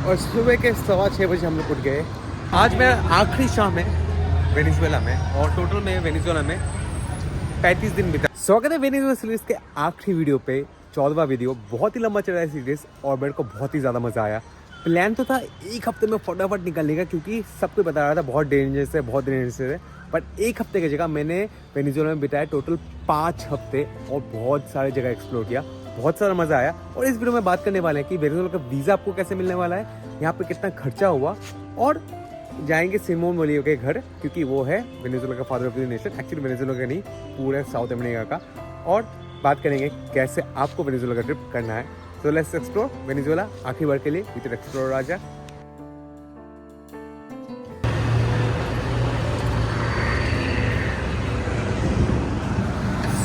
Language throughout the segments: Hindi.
और सुबह के 6:15 बजे हम लोग उठ गए। आज मेरा आखिरी शाम है वेनेजुएला में और टोटल में वेनेजुएला में 35 दिन बिता। स्वागत है वेनेजुएला सीरीज के आखिरी वीडियो पे, 14वां वीडियो। बहुत ही लंबा चल रहा है सीरीज और मेरे को बहुत ही ज़्यादा मज़ा आया। प्लान तो था एक हफ्ते में फटाफट निकलने का, क्योंकि सबको बता रहा था बहुत डेंजरस है। बट एक हफ्ते की जगह मैंने वेनेजुएला में बिताया टोटल 5 हफ्ते और बहुत सारी जगह एक्सप्लोर किया। बहुत सारा मज़ा आया। और इस वीडियो में बात करने वाले हैं कि वेनेजुएला का वीज़ा आपको कैसे मिलने वाला है, यहाँ पे कितना खर्चा हुआ, और जाएंगे सिमोन बोलिवर के घर, क्योंकि वो है वेनेजुएला का father of the nation. Actually Venezuela का नहीं, पूरे साउथ अमेरिका का। और बात करेंगे कैसे आपको वेनेजुएला का ट्रिप करना है। तो लेट्स एक्सप्लोर वेनेजुएला आखिरी बार के लिए विद एक्सप्लोर राजा।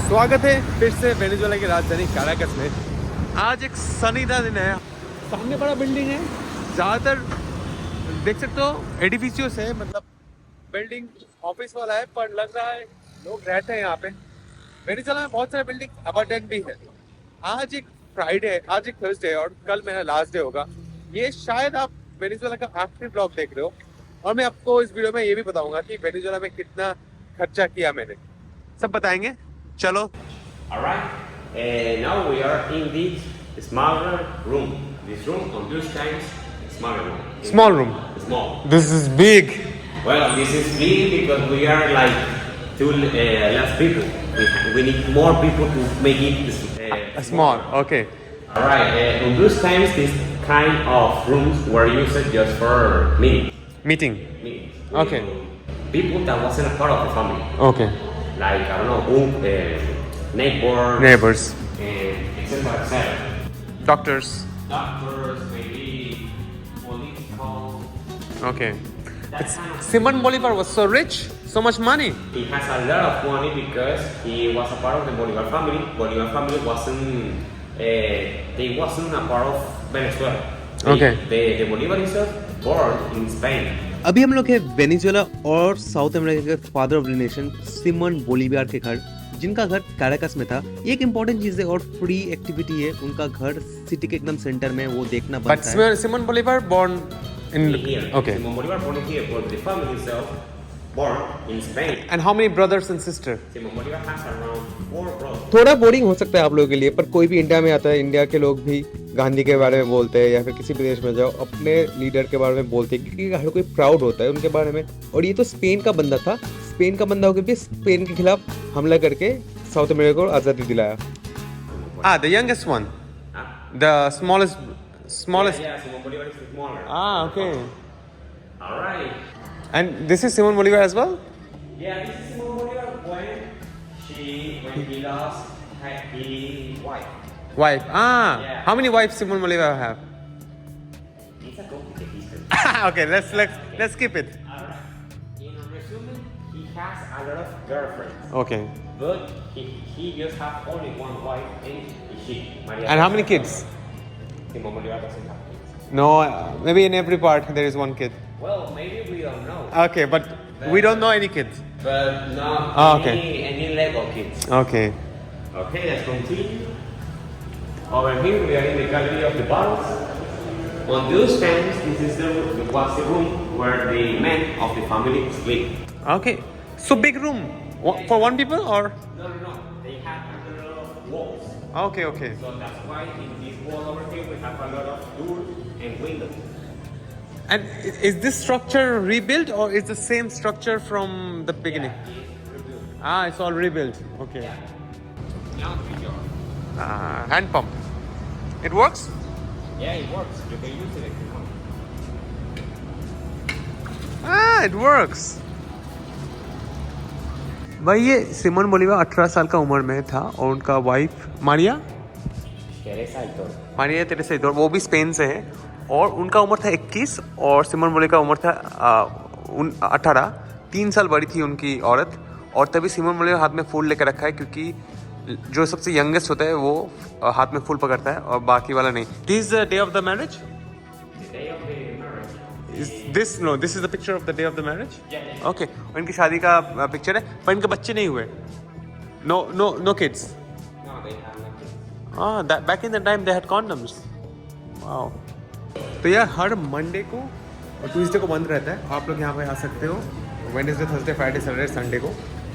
स्वागत है फिर से वेनेजुएला की राजधानी कैराकस में। आज एक सनी दा दिन है। सामने बड़ा बिल्डिंग है, ज़्यादातर देख सकते हो एडिफिशियोस है, मतलब बिल्डिंग ऑफिस वाला है, पर लग रहा है लोग रहते हैं यहाँ पे। वेनेजुएला में बहुत सारे बिल्डिंग अपार्टमेंट भी है। आज एक फ्राइडे, आज एक थर्सडे और कल मेरा लास्ट डे होगा। ये शायद आप वेनेजुएला का आखिरी ब्लॉग देख रहे हो, और मैं आपको इस वीडियो में ये भी बताऊंगा कि वेनेजुएला में कितना खर्चा किया मैंने, सब बताएंगे। चलो। Alright, now we are in this smaller room. This room on those times, smaller room. Small room. Small. This is big. Well, this is big because we are like two less people. We need more people to make it Small. Okay. Alright, on those times, this kind of rooms were used just for meetings. Meeting. Okay. People that wasn't a part of the family. Okay. Like, I don't know, neighbors. Neighbors. Etc. etc. Doctors. Doctors, maybe political. Okay. That But kind of Simon Bolivar was so rich, so much money. He has a lot of money because he was a part of the Bolivar family. Bolivar family wasn't, they wasn't a part of Venezuela. Okay. The Bolivar is born in Spain. अभी हम लोग हैं वेनेजुएला और साउथ अमेरिका के फादर ऑफ द नेशन सिमन बोलिवियर के घर, जिनका घर कैराकस में था। ये एक इम्पोर्टेंट चीज है और फ्री एक्टिविटी है। उनका घर सिटी के एकदम सेंटर में, वो देखना बनता है। But Simon Bolivar born in here. Okay. Simon Bolivar born here, but the family itself born in Spain. And how many brothers and sisters? Simon Bolivar has around 4 brothers. थोड़ा बोरिंग हो सकता है आप लोगों के लिए, पर कोई भी इंडिया में आता है, इंडिया के लोग भी गांधी के बारे में बोलते हैं, या फिर किसी भी देश में जाओ अपने लीडर के बारे में बोलते हैं, क्योंकि हर कोई प्राउड होता है उनके बारे में। और ये तो स्पेन का बंदा था, स्पेन का बंदा होकर भी स्पेन के खिलाफ हमला करके साउथ अमेरिका को आज़ादी दिलाया। The youngest one, the smallest. Yeah, Simon Bolivar is smaller. Okay. All right. And this is Simon Bolivar as well? Yeah, this is Simon Bolivar when he lost his wife. Wife. Yeah. How many wives Simon Bolivar have? It's a complicated history. Okay, let's skip it. All right. In resume, he has a lot of girlfriends, Okay. but he just have only one wife, and she, Maria. And how many kids? Simon Bolivar doesn't have kids. No, maybe in every part there is one kid. Well, maybe we don't know. Okay, but we don't know any kids. But not Okay. any legal kids. Okay. Okay, let's continue. Over here we are in the gallery of the bottles. On those times, this is was the room where the men of the family sleep. Okay. So big room for one people or? No. They have a lot of walls. Okay. So that's why in this wall over here we have a lot of doors and windows. And is this structure rebuilt or is the same structure from the beginning? Yeah, it's rebuilt. It's all rebuilt. Okay. Now it's yours. Hand pump. It works? Yeah, it works. You can use it if you want. It works. भाई ये सिमोन बोलिवर 18 साल का उम्र में था और उनका वाइफ मारिया तेरेसा इदोर, वो भी स्पेन से है, और उनका उम्र था 21 और सिमोन बोलिवर का उम्र था 18। 3 साल बड़ी थी उनकी औरत, और तभी सिमोन बोलिवर हाथ में फूल लेकर रखा है, क्योंकि जो सबसे यंगेस्ट होता है वो हाथ में फूल पकड़ता है और बाकी वाला नहीं। This the day of the marriage? This is the picture of the day of the marriage? Okay. और इनकी शादी का पिक्चर है, पर इनके बच्चे नहीं हुए। No kids. No, they have no kids. Back in the time they had condoms. Wow. तो यार हर मंडे को और ट्यूसडे को बंद रहता है, आप लोग यहाँ पे आ सकते हो। Wednesday, Thursday, Friday, Saturday, Sunday को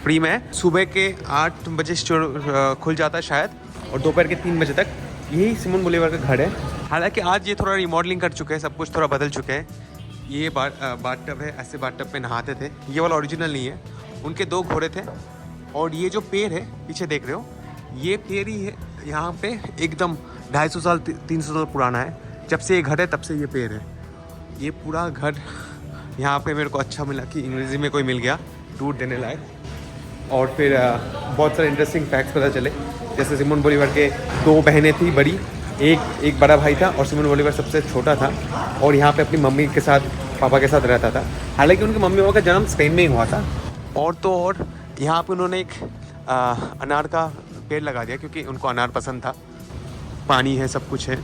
फ्री में है। सुबह के 8 बजे स्टोर खुल जाता है शायद, और दोपहर के 3 बजे तक। यही सिमोन बोलीवार का घर है। हालांकि आज ये थोड़ा रिमॉडलिंग कर चुके हैं, सब कुछ थोड़ा बदल चुके हैं। ये बाथ टब है, ऐसे बाथ टब पे नहाते थे। ये वाला ओरिजिनल नहीं है। उनके 2 घोड़े थे, और ये जो पेड़ है पीछे देख रहे हो, ये पेड़ ही है यहाँ पे एकदम 250 साल 300 साल पुराना है। जब से ये घर है तब से ये पेड़ है। ये पूरा घर यहाँ पे मेरे को अच्छा मिला कि अंग्रेज़ी में कोई मिल गया टूर देने लायक। और फिर बहुत सारे इंटरेस्टिंग फैक्ट्स पता चले, जैसे सिमोन बोलीवार के 2 बहनें थी बड़ी, एक बड़ा भाई था, और सिमोन बोलीवार सबसे छोटा था। और यहाँ पे अपनी मम्मी के साथ, पापा के साथ रहता था। हालांकि उनके मम्मी पापा का जन्म स्पेन में ही हुआ था। और तो और यहाँ पे उन्होंने एक अनार का पेड़ लगा दिया, क्योंकि उनको अनार पसंद था। पानी है, सब कुछ है।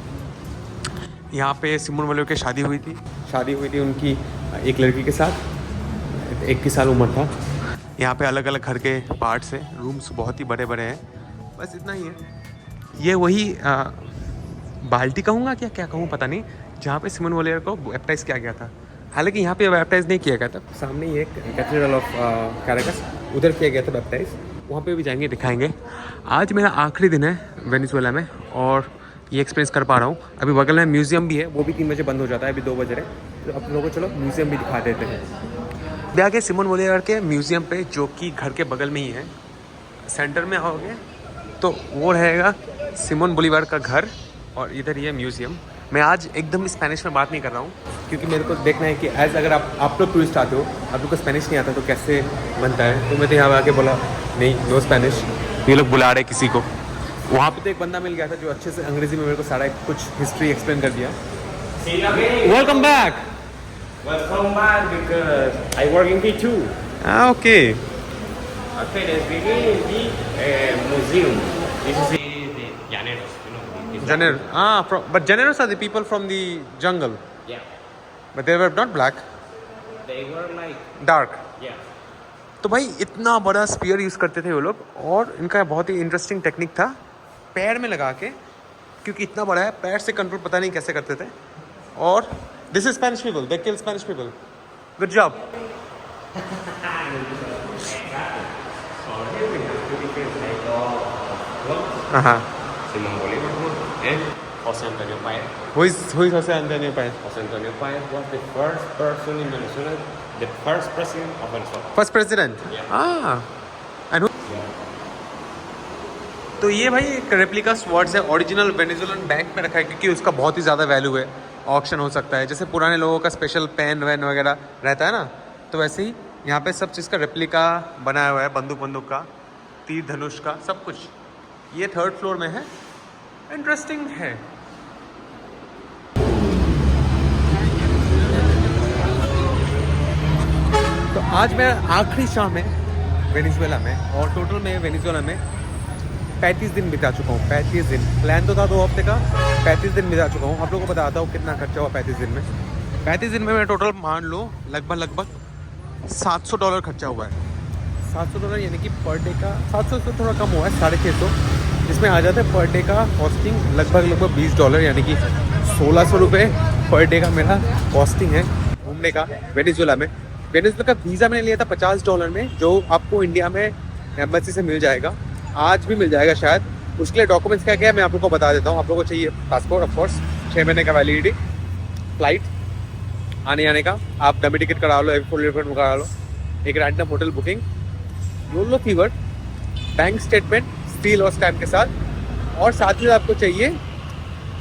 यहाँ पे सिमोन बोलीवार की शादी हुई थी उनकी एक लड़की के साथ। 21 साल उम्र था। यहाँ पे अलग अलग घर के पार्ट्स हैं, रूम्स बहुत ही बड़े बड़े हैं। बस इतना ही है। ये वही बाल्टी कहूँगा क्या कहूँ पता नहीं, जहाँ पे सिमोन बोलीवार को बैप्टाइज किया गया था। हालांकि यहाँ पे बैप्टाइज नहीं किया गया था। सामने ही एक कैथेड्रल ऑफ कैराकस, उधर किया गया था बैप्टाइज। वहाँ पे भी जाएंगे, दिखाएंगे। आज मेरा आखिरी दिन है वेनेजुएला में, और ये एक्सपीरियंस कर पा रहा हूँ। अभी बगल में म्यूज़ियम भी है, वो भी 3 बजे बंद हो जाता है, अभी 2 बज रहे। तो आप लोगों को चलो म्यूज़ियम भी दिखा देते हैं। आगे सिमोन बोलीवार के म्यूज़ियम पे, जो कि घर के बगल में ही है, सेंटर में आओगे तो वो रहेगा सिमोन बोलीवार का घर, और इधर ये म्यूज़ियम। मैं आज एकदम स्पेनिश में बात नहीं कर रहा हूँ, क्योंकि मेरे को देखना है कि अगर आप लोग टूरिस्ट आते हो, आप लोग को स्पेनिश नहीं आता तो कैसे बनता है। तो मैं तो यहाँ आके बोला नहीं, नो स्पेनिश। ये लोग बुला रहे किसी को। वहाँ पे तो एक बंदा मिल गया था जो अच्छे से अंग्रेजी में मेरे को सारा कुछ हिस्ट्री एक्सप्लेन कर दिया। Welcome back. Welcome back because I work in P2. Okay. Okay, let's begin the museum. This is the llaneros, you know. Janeiro. But Janeros are the people from the jungle. Yeah. But they were not black. They were like, Dark. yeah. तो भाई इतना बड़ा स्पीयर यूज़ करते थे वो लोग, और इनका बहुत ही इंटरेस्टिंग टेक्निक था, पैर में लगा के, क्योंकि इतना बड़ा है, पैर से कंट्रोल पता नहीं कैसे करते थे। और this is Spanish people, they kill Spanish people. Good job. हाँ। Simón Bolívar and José Antonio Páez. Who is José Antonio Páez? José Antonio Páez was the first person in Venezuela, the first president of Venezuela. First president. Yeah. And तो ये भाई एक रेप्लिका स्वॉर्ड्स है, ओरिजिनल वेनेजुएलन बैंक में रखा है, क्योंकि उसका बहुत ही ज़्यादा वैल्यू है। ऑक्शन हो सकता है, जैसे पुराने लोगों का स्पेशल पेन वैन वगैरह रहता है ना, तो वैसे ही यहाँ पे सब चीज़ का रेप्लिका बनाया हुआ है, बंदूक का, तीर धनुष का, सब कुछ। ये 3rd फ्लोर में है। इंटरेस्टिंग है। तो आज मेरा आखिरी शाम है वेनेजुएला में, और टोटल में वेनेजुएला में 35 दिन बिता चुका हूँ। 35 दिन, प्लान तो था 2 हफ्ते का, 35 दिन बिता चुका हूँ। आप लोगों को बताता हूँ कितना खर्चा हुआ 35 दिन में। 35 दिन में मैं टोटल मान लो लगभग $700 खर्चा हुआ है। $700 यानी कि पर डे का, 700 से थोड़ा कम हुआ है, 650, जिसमें आ जाता है पर डे का कॉस्टिंग लगभग $20, यानी कि $1600 पर डे का मेरा कॉस्टिंग है घूमने का वेनेजुएला में। वेनेजुएला का वीज़ा मैंने लिया था $50 में, जो आपको इंडिया में एम्बेसी से मिल जाएगा, आज भी मिल जाएगा शायद। उसके लिए डॉक्यूमेंट्स क्या क्या है मैं आप लोगों को बता देता हूँ। आप लोगों को चाहिए पासपोर्ट, ऑफकोर्स 6 महीने का वैलिडिटी, फ्लाइट आने जाने का, आप डमी टिकट करा लो, फुल रिफंड करा लो, एक random hotel booking, YOLO fever, bank statement seal और स्टैम्प के साथ, और साथ ही आपको चाहिए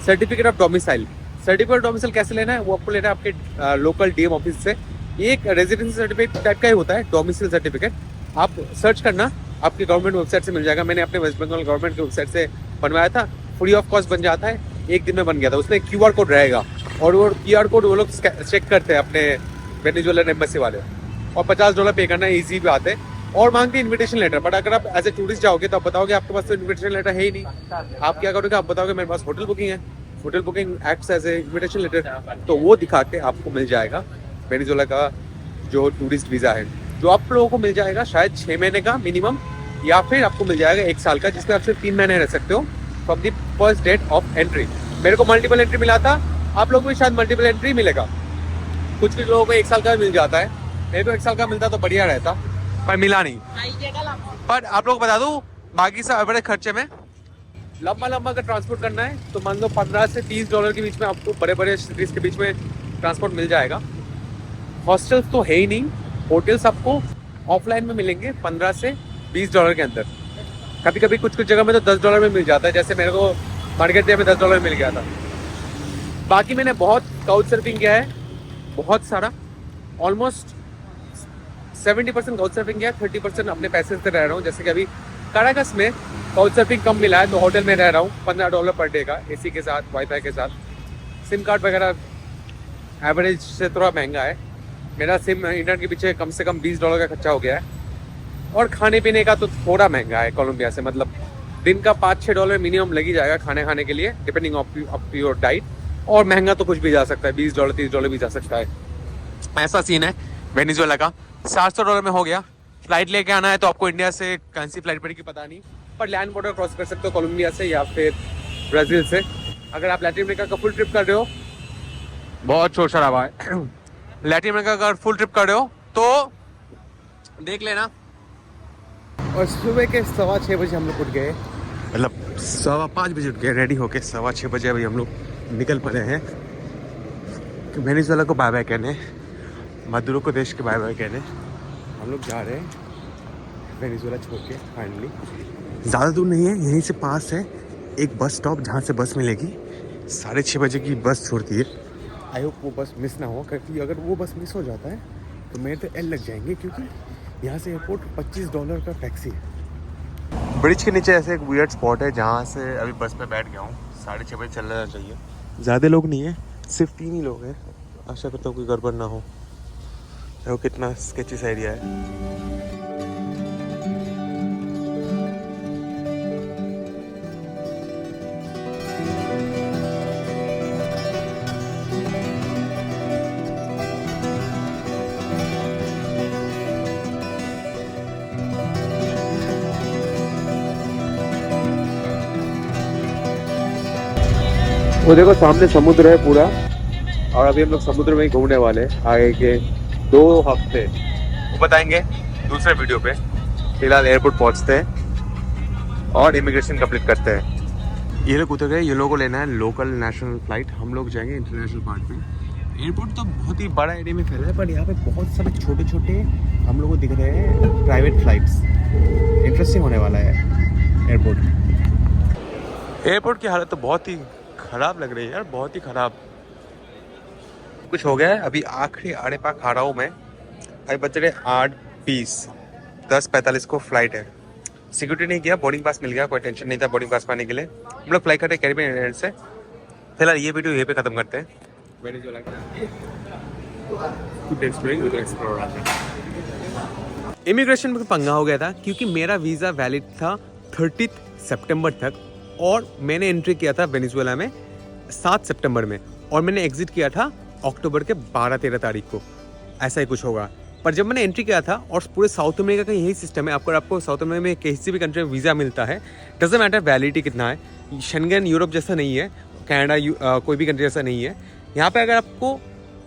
certificate of domicile. Certificate of domicile कैसे लेना है, वो आपको लेना है आपके लोकल डीएम ऑफिस से। ये एक रेजिडेंसी सर्टिफिकेट टाइप का ही होता है, डोमिसाइल सर्टिफिकेट। आप सर्च करना, आपके गवर्नमेंट वेबसाइट से मिल जाएगा। मैंने अपने वेस्ट बंगाल गवर्नमेंट की वेबसाइट से बनवाया था, फ्री ऑफ कॉस्ट बन जाता है, 1 दिन में बन गया था। उसमें QR कोड रहेगा, और वो QR कोड वो लोग चेक करते हैं अपने वेनेजुएलन एम्बेसी वाले, और $50 पे करना है, ईजी बात है। और मांगते हैं इन्विटेशन लेटर, बट अगर आप एज ए टूरिस्ट जाओगे तो आप बताओगे आपके पास तो इन्विटेशन लेटर है ही नहीं। आप क्या करोगे, आप बताओगे मेरे पास होटल बुकिंग है, hotel booking acts as a invitation letter, तो वो दिखा के आपको मिल जाएगा वेनेजुएला का जो टूरिस्ट वीज़ा है, जो आप लोगों को मिल जाएगा शायद 6 महीने का मिनिमम, या फिर आपको मिल जाएगा 1 साल का, जिसमें आप सिर्फ 3 महीने रह सकते हो from the first date of entry. मेरे को मल्टीपल एंट्री मिला था, आप लोगों को शायद मल्टीपल एंट्री मिलेगा, कुछ लोगों को 1 साल का मिल जाता है। मेरे को 1 साल का मिलता तो बढ़िया रहता, पर मिला नहीं। पर आप लोग बता दूं, बाकी सब बड़े खर्चे में लंबा अगर ट्रांसपोर्ट करना है तो मान लो $15 से $30 के बीच में आपको बड़े बड़े सिटीज के बीच में ट्रांसपोर्ट मिल जाएगा। हॉस्टल्स तो है ही नहीं, होटल्स आपको ऑफलाइन में मिलेंगे $15 से $20 के अंदर। कभी कभी कुछ जगह में तो $10 में मिल जाता है, जैसे मेरे को मार्केट में $10 में मिल गया था। बाकी मैंने बहुत काउच सर्फिंग किया है, बहुत सारा, ऑलमोस्ट 70% काउच सर्फिंग किया है, 30% अपने पैसे से रह रहा हूँ। जैसे कि अभी काराकस में काउच सर्फिंग कम मिला है तो होटल में रह रहा हूँ, $15 पर डे का, एसी के साथ, वाईफाई के साथ। सिम कार्ड वगैरह एवरेज से थोड़ा महंगा है। मेरा सिम इंटरनेट के पीछे कम से कम $20 का खर्चा हो गया है। और खाने पीने का तो थोड़ा महंगा है कोलंबिया से, मतलब दिन का $5-6 मिनिमम लग ही जाएगा खाने के लिए, डिपेंडिंग ऑफ योर डाइट। और महंगा तो कुछ भी जा सकता है, $20-30 भी जा सकता है। ऐसा सीन है वेनेजुएला का। $700 में हो गया। फ्लाइट लेके आना है तो आपको इंडिया से कौन सी फ्लाइट पड़ेगी पता नहीं, पर लैंड बॉर्डर क्रॉस कर सकते हो कोलंबिया से या फिर ब्राज़ील से। अगर आप लैटिन अमेरिका का फुल ट्रिप कर रहे हो, बहुत शोर शराबा है लैटिन अमेरिका का फुल ट्रिप कर रहे हो तो देख लेना। और सुबह के 6:15 बजे हम लोग उठ गए, मतलब 5:15 बजे उठ गए, रेडी होके 6:15 बजे अभी हम लोग निकल पड़े हैं वेनेजुएला को बाय बाय कहने, मदुरो को देश के बाय बाय कहने। हम लोग जा रहे हैं वेनेजुएला छोड़ के फाइनली। ज़्यादा दूर नहीं है, यहीं से पास है एक बस स्टॉप जहाँ से बस मिलेगी। 6:30 बजे की बस छोड़ती है। आई होप वो बस मिस ना हो, क्योंकि अगर वो बस मिस हो जाता है तो मेरे तो एल लग जाएंगे, क्योंकि यहाँ से एयरपोर्ट $25 का टैक्सी है। ब्रिज के नीचे ऐसे एक वियर्ड स्पॉट है जहाँ से अभी बस में बैठ गया हूँ। 6:30 बजे चलना चाहिए। ज़्यादा लोग नहीं है, सिर्फ 3 ही लोग हैं। आशा करता हूँ कोई गड़बड़ ना हो। देखो कितना स्केचिस एरिया है। वो देखो सामने समुद्र है पूरा, और अभी हम लोग समुद्र में ही घूमने वाले हैं आगे के 2 हफ्ते। वो बताएंगे दूसरे वीडियो पे। फिलहाल एयरपोर्ट पहुंचते हैं और इमिग्रेशन कंप्लीट करते हैं। ये लोग उतर गए, ये लोगों को लेना है लोकल नेशनल फ्लाइट। हम लोग जाएंगे इंटरनेशनल पार्ट में। एयरपोर्ट तो बहुत ही बड़ा एरिया में फैला है, पर यहाँ पे बहुत सारे छोटे छोटे हम लोग को दिख रहे हैं प्राइवेट फ्लाइट्स। इंटरेस्टिंग होने वाला है एयरपोर्ट। एयरपोर्ट की हालत तो बहुत ही खराब लग रही है यार, बहुत ही खराब। कुछ हो गया है, अभी आखिरी आड़े पा खा रहा हूँ मैं। अभी बज रहे 8:20, 10:45 को फ्लाइट है। सिक्योरिटी नहीं किया, बोर्डिंग पास मिल गया, कोई टेंशन नहीं था बोर्डिंग पास पाने के लिए। हम लोग फ्लाई करते कैरिबियन एयरलाइंस से। फिलहाल ये वीडियो यहीं पे खत्म करते हैं। इमिग्रेशन में पंगा हो गया था, क्योंकि मेरा वीज़ा वैलिड था 30 सितंबर तक, और मैंने एंट्री किया था वेनेजुएला में 7 सितंबर में, और मैंने एग्जिट किया था अक्टूबर के 12-13 तारीख को। ऐसा ही कुछ होगा। पर जब मैंने एंट्री किया था, और पूरे साउथ अमेरिका का यही सिस्टम है, आपको साउथ अमेरिका में किसी भी कंट्री में वीज़ा मिलता है, डजेंट मैटर वैलिडिटी कितना है। शेंगन यूरोप जैसा नहीं है, कनाडा कोई भी कंट्री जैसा नहीं है। यहाँ पे अगर आपको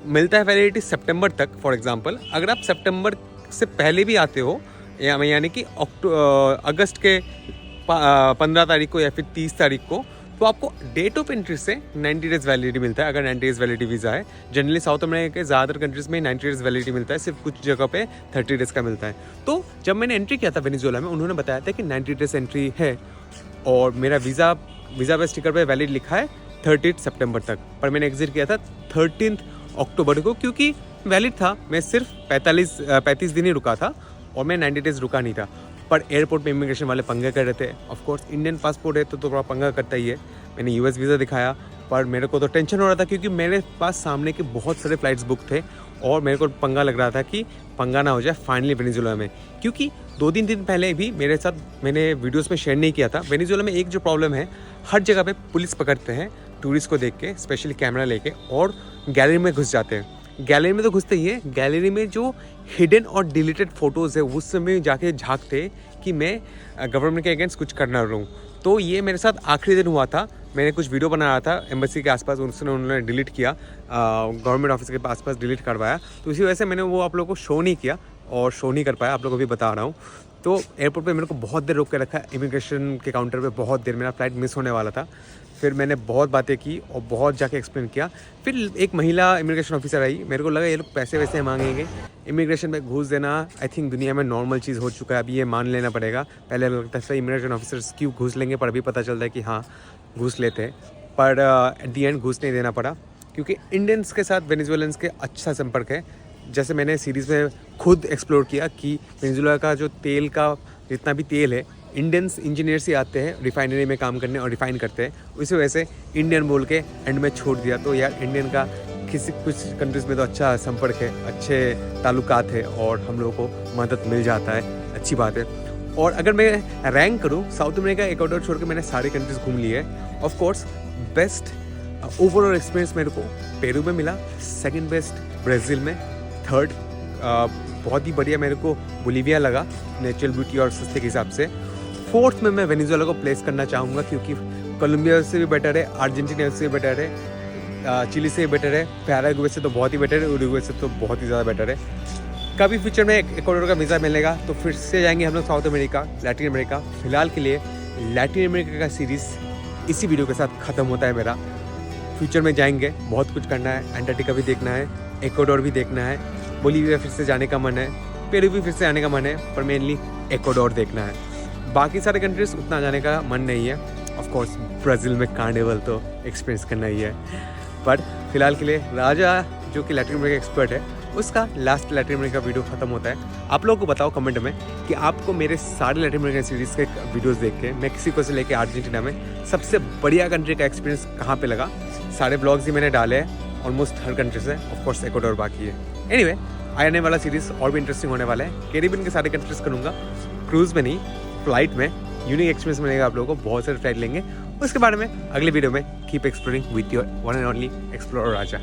मिलता है वैलिडिटी सितंबर तक, फॉर एग्जांपल अगर आप सितंबर से पहले भी आते हो, यानी कि अगस्त के 15 तारीख को या फिर 30 तारीख को, तो आपको डेट ऑफ एंट्री से 90 डेज वैलिडिटी मिलता है, अगर 90 डेज वैलिडिटी वीज़ा है। जनरली साउथ अमेरिका के ज़्यादातर कंट्रीज़ में 90 डेज वैलिडिटी मिलता है, सिर्फ कुछ जगह पे 30 डेज का मिलता है। तो जब मैंने एंट्री किया था वेनेजुएला में, उन्होंने बताया था कि 90 डेज एंट्री है, और मेरा वीज़ा पे स्टिकर पे वैलिड लिखा है 30 सितंबर तक। पर मैंने एग्जिट किया था 13 अक्टूबर को, क्योंकि वैलिड था। मैं सिर्फ 35 दिन ही रुका था, और मैं 90 डेज रुका नहीं था। पर एयरपोर्ट में इमिग्रेशन वाले पंगा कर रहे थे। ऑफ कोर्स इंडियन पासपोर्ट है तो थोड़ा पंगा करता ही है। मैंने यूएस वीज़ा दिखाया, पर मेरे को तो टेंशन हो रहा था, क्योंकि मेरे पास सामने के बहुत सारे फ्लाइट्स बुक थे, और मेरे को पंगा लग रहा था कि पंगा ना हो जाए फाइनली वेनेजुएला में। क्योंकि 2-3 दिन पहले भी मेरे साथ, मैंने वीडियोस में शेयर नहीं किया था, वेनेजुएला में एक जो प्रॉब्लम है, हर जगह पे पुलिस पकड़ते हैं टूरिस्ट को देख के, स्पेशली कैमरा लेके, और गैलरी में घुस जाते हैं। गैलरी में तो घुसते ही है, गैलरी में जो हिडन और डिलीटेड फोटोज़ है उस समय जाके झांकते कि मैं गवर्नमेंट के अगेंस्ट कुछ करना रहूँ। तो ये मेरे साथ आखिरी दिन हुआ था। मैंने कुछ वीडियो बना रहा था एम्बेसी के आसपास, उन्होंने डिलीट किया, गवर्नमेंट ऑफिस के आसपास डिलीट करवाया, तो इसी वजह से मैंने वो आप लोगों को शो नहीं किया और शो नहीं कर पाया, आप लोगों को भी बता रहा हूँ। तो एयरपोर्ट पे मेरे को बहुत देर रोक के रखा, इमिग्रेशन के काउंटर पे बहुत देर, मेरा फ़्लाइट मिस होने वाला था। फिर मैंने बहुत बातें की और बहुत जाके एक्सप्लेन किया। फिर एक महिला इमिग्रेशन ऑफिसर आई, मेरे को लगा ये लोग पैसे वैसे मांगेंगे, इमिग्रेशन में घूस देना आई थिंक दुनिया में नॉर्मल चीज़ हो चुका है, अभी ये मान लेना पड़ेगा। पहले लगता था इमिग्रेशन ऑफिसर्स क्यों घूस लेंगे, पर अभी पता चलता है कि हाँ घूस लेते हैं, पर एट दी एंड घूस नहीं देना पड़ा, क्योंकि इंडियंस के साथ वेनेजुएलन्स के अच्छा संपर्क है। जैसे मैंने सीरीज़ में खुद एक्सप्लोर किया कि वेनेजुएला का जो तेल का जितना भी तेल है, इंडियंस इंजीनियर्स ही आते हैं रिफाइनरी में काम करने और रिफाइन करते हैं, उसी वजह से इंडियन बोल के एंड में छोड़ दिया। तो यार इंडियन का कुछ कंट्रीज़ में तो अच्छा संपर्क है, अच्छे ताल्लुकात है और हम लोगों को मदद मिल जाता है, अच्छी बात है। और अगर मैं रैंक करूँ, साउथ अमेरिका इक्वाडोर छोड़ के मैंने सारे कंट्रीज़ घूम लिए हैं। Of course best overall experience मेरे को पेरू में मिला, सेकंड बेस्ट ब्राज़ील में, थर्ड बहुत ही बढ़िया मेरे को बोलीविया लगा नेचुरल ब्यूटी और सस्ते के हिसाब से। फोर्थ में मैं वेनेजुएला को प्लेस करना चाहूँगा, क्योंकि कोलंबिया से भी बेटर है, अर्जेंटीना से भी बेटर है, चिली से भी बेटर है, पैराग्वे से तो बहुत ही बेटर है, उरुग्वे से तो बहुत ही ज़्यादा बेटर है। कभी फ्यूचर में इक्वाडोर का वीज़ा मिलेगा तो फिर से जाएंगे हम लोग साउथ अमेरिका, लैटिन अमेरिका। फ़िलहाल के लिए लैटिन अमेरिका का सीरीज़ इसी वीडियो के साथ ख़त्म होता है मेरा। फ्यूचर में जाएंगे, बहुत कुछ करना है, अंटार्कटिका भी देखना है, इक्वाडोर भी देखना है, बोलीविया फिर से जाने का मन है, पेरू भी फिर से जाने का मन है, पर मेनली इक्वाडोर देखना है। बाकी सारे कंट्रीज उतना जाने का मन नहीं है। ऑफ कोर्स ब्राज़ील में कार्निवल तो एक्सपीरियंस करना ही है, बट फिलहाल के लिए राजा जो कि लैटिन अमेरिका एक्सपर्ट है, उसका लास्ट लैटिन अमेरिका वीडियो खत्म होता है। आप लोगों को बताओ कमेंट में कि आपको मेरे सारे लैटिन अमेरिका सीरीज़ के वीडियोस देख के मेक्सिको से लेके अर्जेंटीना में सबसे बढ़िया कंट्री का एक्सपीरियंस कहाँ पे लगा। सारे ब्लॉग्स ही मैंने डाले हैं, ऑलमोस्ट हर कंट्री से, ऑफ कोर्स इक्वाडोर बाकी है। एनीवे आने वाला सीरीज़ और भी इंटरेस्टिंग होने वाला है। कैरिबियन के सारे कंट्रीज करूँगा, क्रूज़ में नहीं, फ्लाइट में यूनिक एक्सपीरियंस मिलेगा आप लोगों को, बहुत सारे फ्लाइट लेंगे। उसके बारे में अगले वीडियो में keep exploring with your one and only explorer Raja.